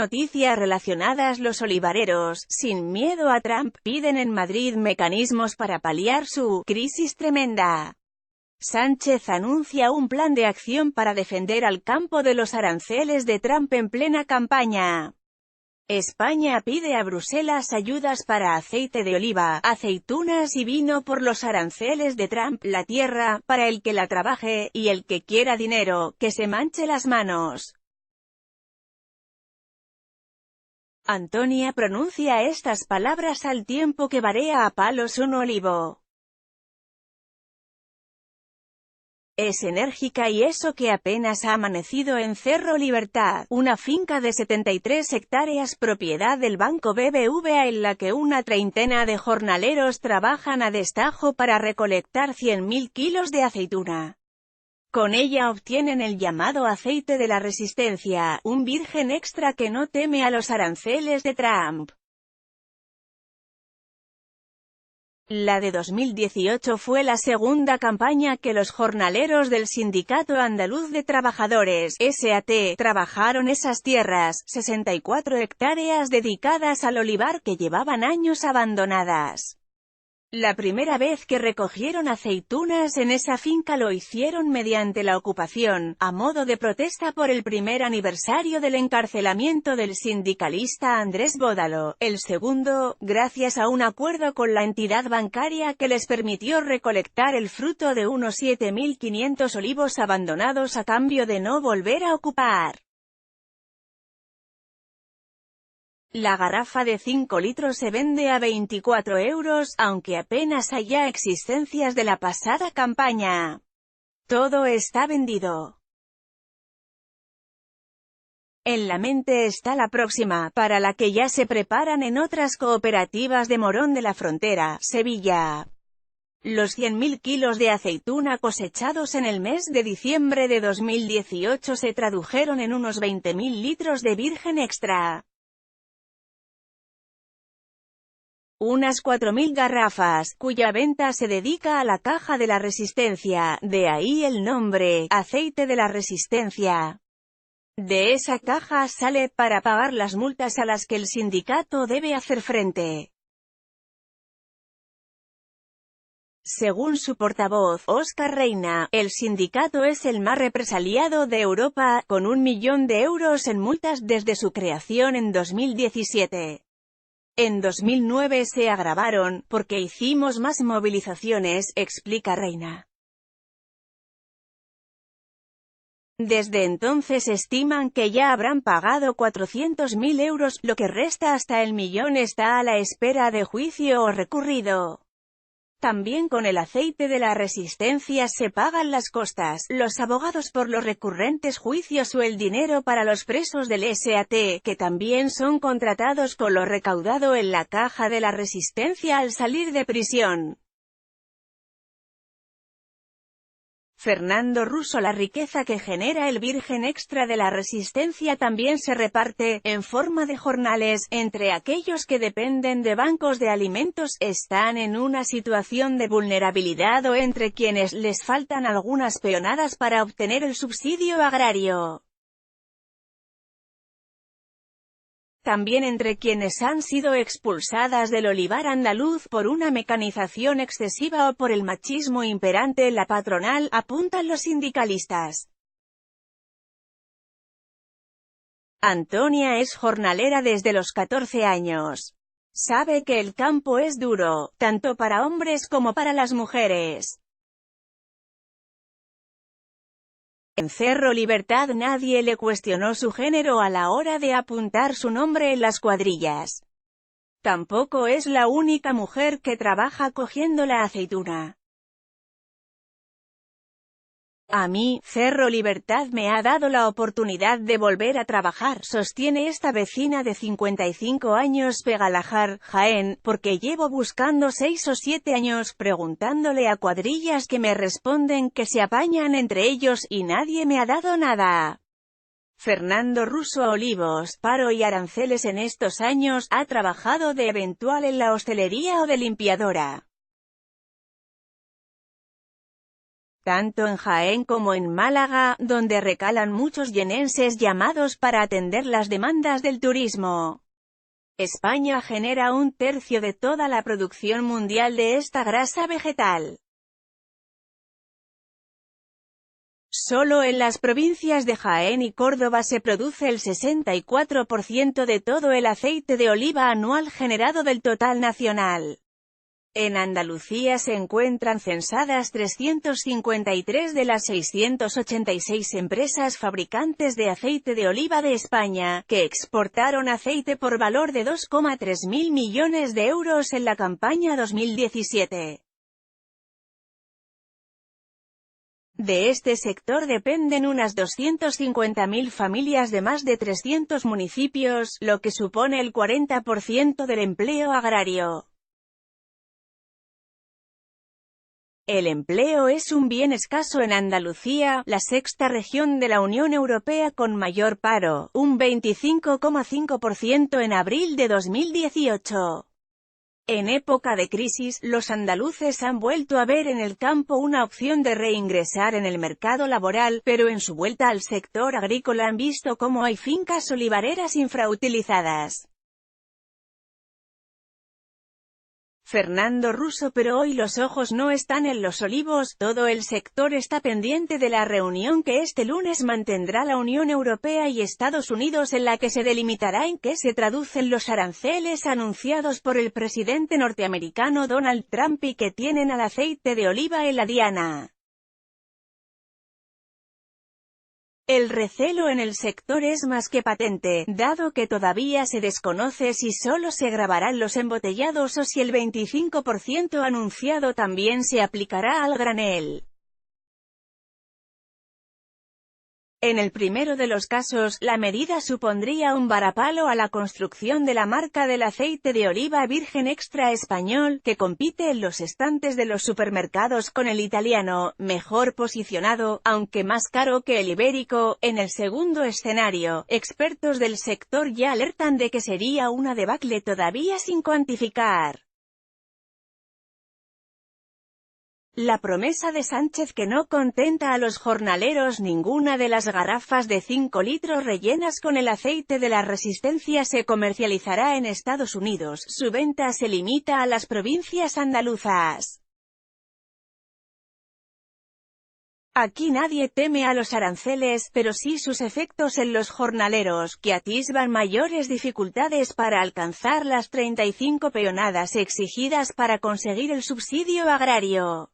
noticias relacionadas. Los olivareros, sin miedo a Trump, piden en Madrid mecanismos para paliar su crisis tremenda. Sánchez anuncia un plan de acción para defender al campo de los aranceles de Trump en plena campaña. España pide a Bruselas ayudas para aceite de oliva, aceitunas y vino por los aranceles de Trump. La tierra, para el que la trabaje, y el que quiera dinero, que se manche las manos. Antonia pronuncia estas palabras al tiempo que barea a palos un olivo. Es enérgica y eso que apenas ha amanecido en Cerro Libertad, una finca de 73 hectáreas propiedad del Banco BBVA en la que una treintena de jornaleros trabajan a destajo para recolectar 100.000 kilos de aceituna. Con ella obtienen el llamado aceite de la resistencia, un virgen extra que no teme a los aranceles de Trump. La de 2018 fue la segunda campaña que los jornaleros del Sindicato Andaluz de Trabajadores, SAT, trabajaron esas tierras, 64 hectáreas dedicadas al olivar que llevaban años abandonadas. La primera vez que recogieron aceitunas en esa finca lo hicieron mediante la ocupación, a modo de protesta por el primer aniversario del encarcelamiento del sindicalista Andrés Bódalo, el segundo, gracias a un acuerdo con la entidad bancaria que les permitió recolectar el fruto de unos 7.500 olivos abandonados a cambio de no volver a ocupar. La garrafa de 5 litros se vende a 24 euros, aunque apenas haya existencias de la pasada campaña. Todo está vendido. En la mente está la próxima, para la que ya se preparan en otras cooperativas de Morón de la Frontera, Sevilla. Los 100.000 kilos de aceituna cosechados en el mes de diciembre de 2018 se tradujeron en unos 20.000 litros de virgen extra. Unas 4.000 garrafas, cuya venta se dedica a la caja de la resistencia, de ahí el nombre, aceite de la resistencia. De esa caja sale para pagar las multas a las que el sindicato debe hacer frente. Según su portavoz, Óscar Reina, el sindicato es el más represaliado de Europa, con 1 millón de euros en multas desde su creación en 2017. En 2009 se agravaron, porque hicimos más movilizaciones, explica Reina. Desde entonces estiman que ya habrán pagado 400.000 euros, lo que resta hasta el millón está a la espera de juicio o recurrido. También con el aceite de la resistencia se pagan las costas, los abogados por los recurrentes juicios o el dinero para los presos del SAT, que también son contratados con lo recaudado en la caja de la resistencia al salir de prisión. Fernando Russo. La riqueza que genera el virgen extra de la resistencia también se reparte, en forma de jornales, entre aquellos que dependen de bancos de alimentos, están en una situación de vulnerabilidad o entre quienes les faltan algunas peonadas para obtener el subsidio agrario. También entre quienes han sido expulsadas del olivar andaluz por una mecanización excesiva o por el machismo imperante en la patronal, apuntan los sindicalistas. Antonia es jornalera desde los 14 años. Sabe que el campo es duro, tanto para hombres como para las mujeres. En Cerro Libertad nadie le cuestionó su género a la hora de apuntar su nombre en las cuadrillas. Tampoco es la única mujer que trabaja cogiendo la aceituna. A mí, Cerro Libertad me ha dado la oportunidad de volver a trabajar, sostiene esta vecina de 55 años Pegalajar, Jaén, porque llevo buscando 6 o 7 años, preguntándole a cuadrillas que me responden que se apañan entre ellos, y nadie me ha dado nada. Fernando Russo. Olivos, paro y aranceles. En estos años, ha trabajado de eventual en la hostelería o de limpiadora. tanto en Jaén como en Málaga, donde recalan muchos jienenses llamados para atender las demandas del turismo. España genera un tercio de toda la producción mundial de esta grasa vegetal. Solo en las provincias de Jaén y Córdoba se produce el 64% de todo el aceite de oliva anual generado del total nacional. En Andalucía se encuentran censadas 353 de las 686 empresas fabricantes de aceite de oliva de España, que exportaron aceite por valor de 2,3 mil millones de euros en la campaña 2017. De este sector dependen unas 250.000 familias de más de 300 municipios, lo que supone el 40% del empleo agrario. El empleo es un bien escaso en Andalucía, la sexta región de la Unión Europea con mayor paro, un 25,5% en abril de 2018. En época de crisis, los andaluces han vuelto a ver en el campo una opción de reingresar en el mercado laboral, pero en su vuelta al sector agrícola han visto cómo hay fincas olivareras infrautilizadas. Fernando Russo. Pero hoy los ojos no están en los olivos, todo el sector está pendiente de la reunión que este lunes mantendrá la Unión Europea y Estados Unidos, en la que se delimitará en qué se traducen los aranceles anunciados por el presidente norteamericano Donald Trump y que tienen al aceite de oliva en la diana. El recelo en el sector es más que patente, dado que todavía se desconoce si solo se gravarán los embotellados o si el 25% anunciado también se aplicará al granel. En el primero de los casos, la medida supondría un varapalo a la construcción de la marca del aceite de oliva virgen extra español, que compite en los estantes de los supermercados con el italiano, mejor posicionado, aunque más caro que el ibérico. En el segundo escenario, expertos del sector ya alertan de que sería una debacle todavía sin cuantificar. La promesa de Sánchez que no contenta a los jornaleros. Ninguna de las garrafas de 5 litros rellenas con el aceite de la Resistencia se comercializará en Estados Unidos, su venta se limita a las provincias andaluzas. Aquí nadie teme a los aranceles, pero sí sus efectos en los jornaleros, que atisban mayores dificultades para alcanzar las 35 peonadas exigidas para conseguir el subsidio agrario.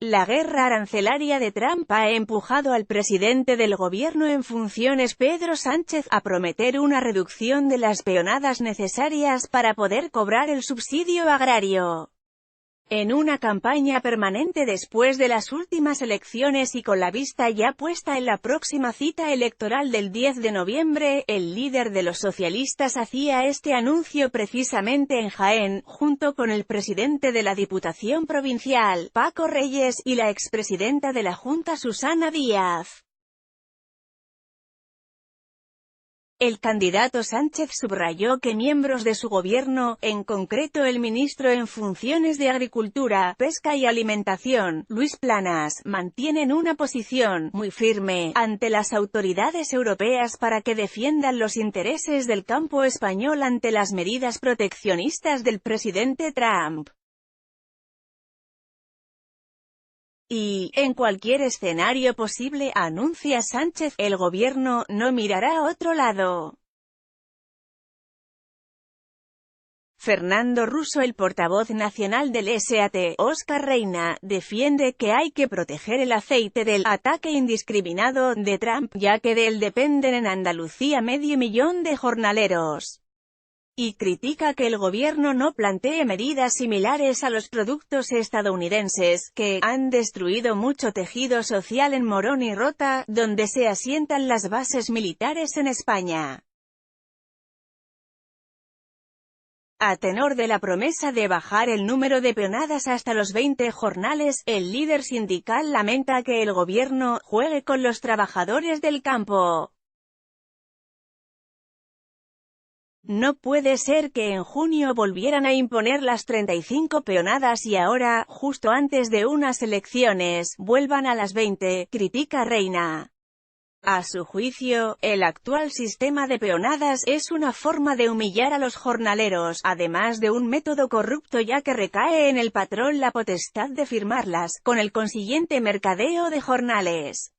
La guerra arancelaria de Trump ha empujado al presidente del gobierno en funciones, Pedro Sánchez, a prometer una reducción de las peonadas necesarias para poder cobrar el subsidio agrario. En una campaña permanente después de las últimas elecciones y con la vista ya puesta en la próxima cita electoral del 10 de noviembre, el líder de los socialistas hacía este anuncio precisamente en Jaén, junto con el presidente de la Diputación Provincial, Paco Reyes, y la expresidenta de la Junta, Susana Díaz. El candidato Sánchez subrayó que miembros de su gobierno, en concreto el ministro en funciones de Agricultura, Pesca y Alimentación, Luis Planas, mantienen una posición muy firme ante las autoridades europeas para que defiendan los intereses del campo español ante las medidas proteccionistas del presidente Trump. Y, en cualquier escenario posible, anuncia Sánchez, el gobierno no mirará a otro lado. Fernando Russo. El portavoz nacional del SAT, Óscar Reina, defiende que hay que proteger el aceite del ataque indiscriminado de Trump, ya que de él dependen en Andalucía 500.000 de jornaleros. Y critica que el gobierno no plantee medidas similares a los productos estadounidenses, que han destruido mucho tejido social en Morón y Rota, donde se asientan las bases militares en España. A tenor de la promesa de bajar el número de peonadas hasta los 20 jornales, el líder sindical lamenta que el gobierno juegue con los trabajadores del campo. No puede ser que en junio volvieran a imponer las 35 peonadas y ahora, justo antes de unas elecciones, vuelvan a las 20, critica Reina. A su juicio, el actual sistema de peonadas es una forma de humillar a los jornaleros, además de un método corrupto ya que recae en el patrón la potestad de firmarlas, con el consiguiente mercadeo de jornales.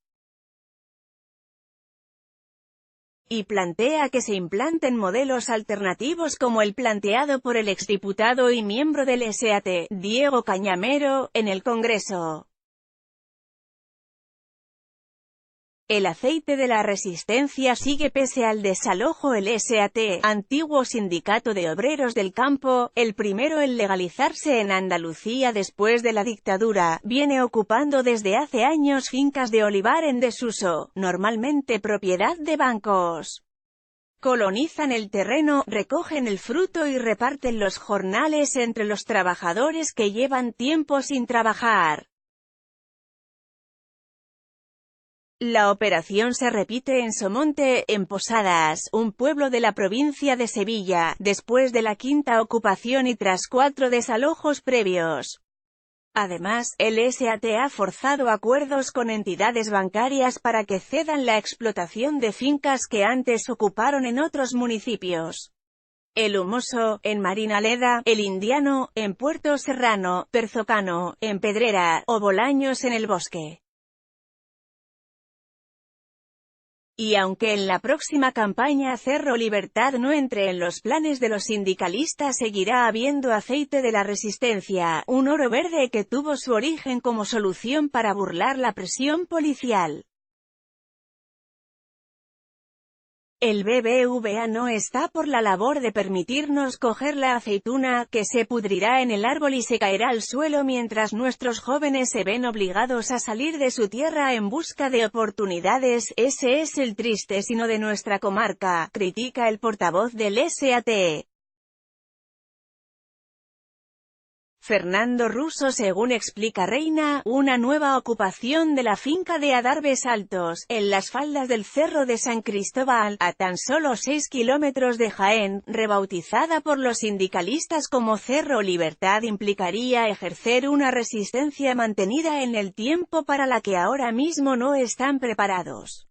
Y plantea que se implanten modelos alternativos como el planteado por el exdiputado y miembro del SAT, Diego Cañamero, en el Congreso. El aceite de la Resistencia sigue pese al desalojo. El SAT, antiguo sindicato de obreros del campo, el primero en legalizarse en Andalucía después de la dictadura, viene ocupando desde hace años fincas de olivar en desuso, normalmente propiedad de bancos. Colonizan el terreno, recogen el fruto y reparten los jornales entre los trabajadores que llevan tiempo sin trabajar. La operación se repite en Somonte, en Posadas, un pueblo de la provincia de Sevilla, después de la quinta ocupación y tras 4 desalojos previos. Además, el SAT ha forzado acuerdos con entidades bancarias para que cedan la explotación de fincas que antes ocuparon en otros municipios. El Humoso, en Marinaleda, El Indiano, en Puerto Serrano, Perzocano, en Pedrera, o Bolaños en El Bosque. Y aunque en la próxima campaña Cerro Libertad no entre en los planes de los sindicalistas, seguirá habiendo aceite de la Resistencia, un oro verde que tuvo su origen como solución para burlar la presión policial. El BBVA no está por la labor de permitirnos coger la aceituna, que se pudrirá en el árbol y se caerá al suelo mientras nuestros jóvenes se ven obligados a salir de su tierra en busca de oportunidades. Ese es el triste sino de nuestra comarca, critica el portavoz del SAT. Fernando Russo. Según explica Reina, una nueva ocupación de la finca de Adarves Altos, en las faldas del Cerro de San Cristóbal, a tan solo 6 kilómetros de Jaén, rebautizada por los sindicalistas como Cerro Libertad, implicaría ejercer una resistencia mantenida en el tiempo para la que ahora mismo no están preparados.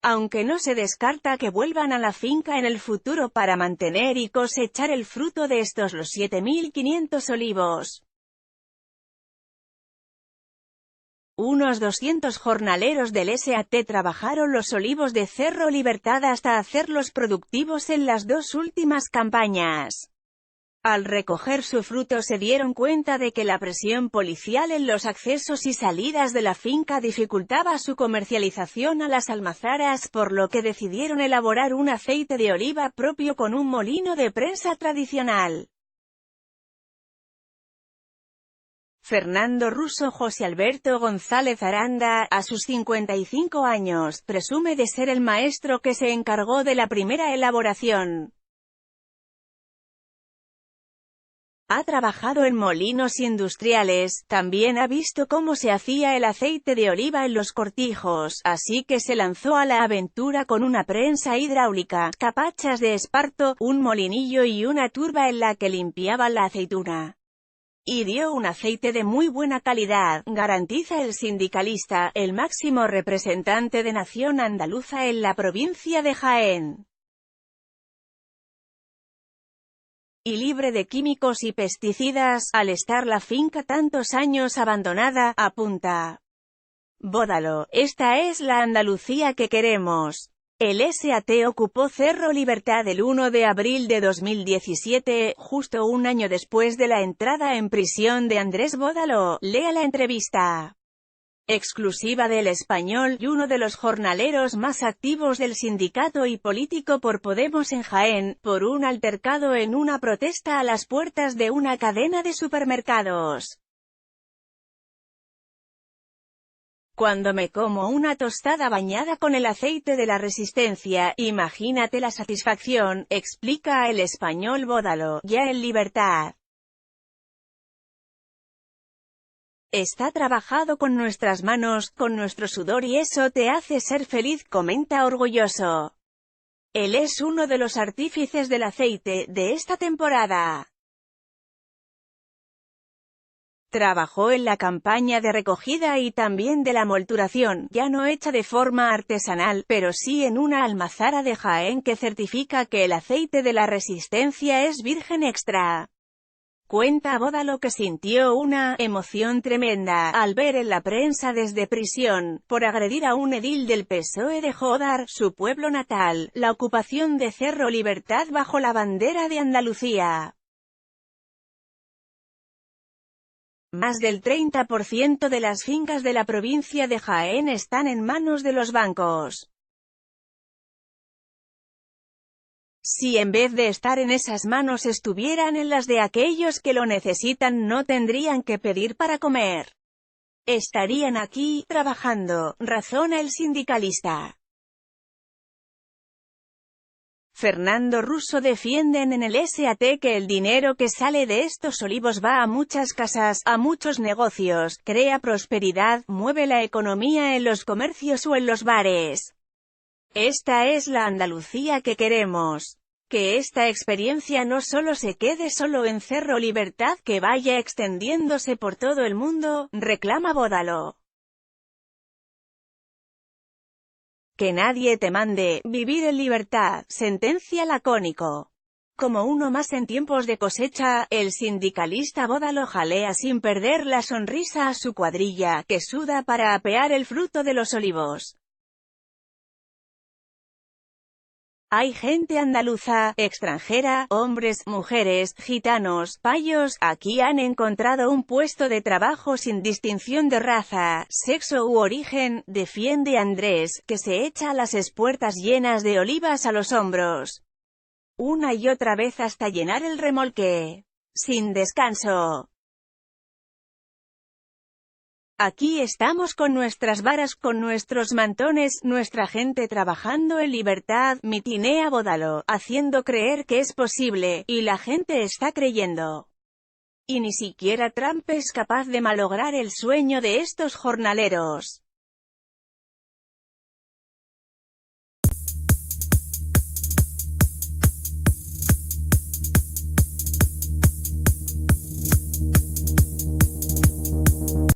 Aunque no se descarta que vuelvan a la finca en el futuro para mantener y cosechar el fruto de estos los 7.500 olivos. Unos 200 jornaleros del SAT trabajaron los olivos de Cerro Libertad hasta hacerlos productivos en las 2 últimas campañas. Al recoger su fruto se dieron cuenta de que la presión policial en los accesos y salidas de la finca dificultaba su comercialización a las almazaras, por lo que decidieron elaborar un aceite de oliva propio con un molino de prensa tradicional. Fernando Russo. José Alberto González Aranda, a sus 55 años, presume de ser el maestro que se encargó de la primera elaboración. Ha trabajado en molinos industriales, también ha visto cómo se hacía el aceite de oliva en los cortijos, así que se lanzó a la aventura con una prensa hidráulica, capachas de esparto, un molinillo y una turba en la que limpiaba la aceituna. Y dio un aceite de muy buena calidad, garantiza el sindicalista, el máximo representante de Nación Andaluza en la provincia de Jaén. Y libre de químicos y pesticidas, al estar la finca tantos años abandonada, apunta Bódalo, esta es la Andalucía que queremos. El SAT ocupó Cerro Libertad el 1 de abril de 2017, justo un año después de la entrada en prisión de Andrés Bódalo. Lea la entrevista exclusiva del Español, y uno de los jornaleros más activos del sindicato y político por Podemos en Jaén, por un altercado en una protesta a las puertas de una cadena de supermercados. Cuando me como una tostada bañada con el aceite de la Resistencia, imagínate la satisfacción, explica el Español Bódalo, ya en libertad. Está trabajado con nuestras manos, con nuestro sudor y eso te hace ser feliz, comenta orgulloso. Él es uno de los artífices del aceite de esta temporada. Trabajó en la campaña de recogida y también de la molturación, ya no hecha de forma artesanal, pero sí en una almazara de Jaén que certifica que el aceite de la Resistencia es virgen extra. Cuenta Bódalo que sintió una emoción tremenda al ver en la prensa desde prisión, por agredir a un edil del PSOE de Jódar, su pueblo natal, la ocupación de Cerro Libertad bajo la bandera de Andalucía. Más del 30% de las fincas de la provincia de Jaén están en manos de los bancos. Si en vez de estar en esas manos estuvieran en las de aquellos que lo necesitan, no tendrían que pedir para comer. Estarían aquí, trabajando, razona el sindicalista. Fernando Russo defienden en el SAT que el dinero que sale de estos olivos va a muchas casas, a muchos negocios, crea prosperidad, mueve la economía en los comercios o en los bares. Esta es la Andalucía que queremos. Que esta experiencia no solo se quede solo en Cerro Libertad, que vaya extendiéndose por todo el mundo, reclama Bódalo. Que nadie te mande, vivir en libertad, sentencia lacónico. Como uno más en tiempos de cosecha, el sindicalista Bódalo jalea sin perder la sonrisa a su cuadrilla, que suda para apear el fruto de los olivos. Hay gente andaluza, extranjera, hombres, mujeres, gitanos, payos, aquí han encontrado un puesto de trabajo sin distinción de raza, sexo u origen, defiende Andrés, que se echa las espuertas llenas de olivas a los hombros. Una y otra vez hasta llenar el remolque. Sin descanso. Aquí estamos con nuestras varas, con nuestros mantones, nuestra gente trabajando en libertad, mitinea Bódalo, haciendo creer que es posible, y la gente está creyendo. Y ni siquiera Trump es capaz de malograr el sueño de estos jornaleros.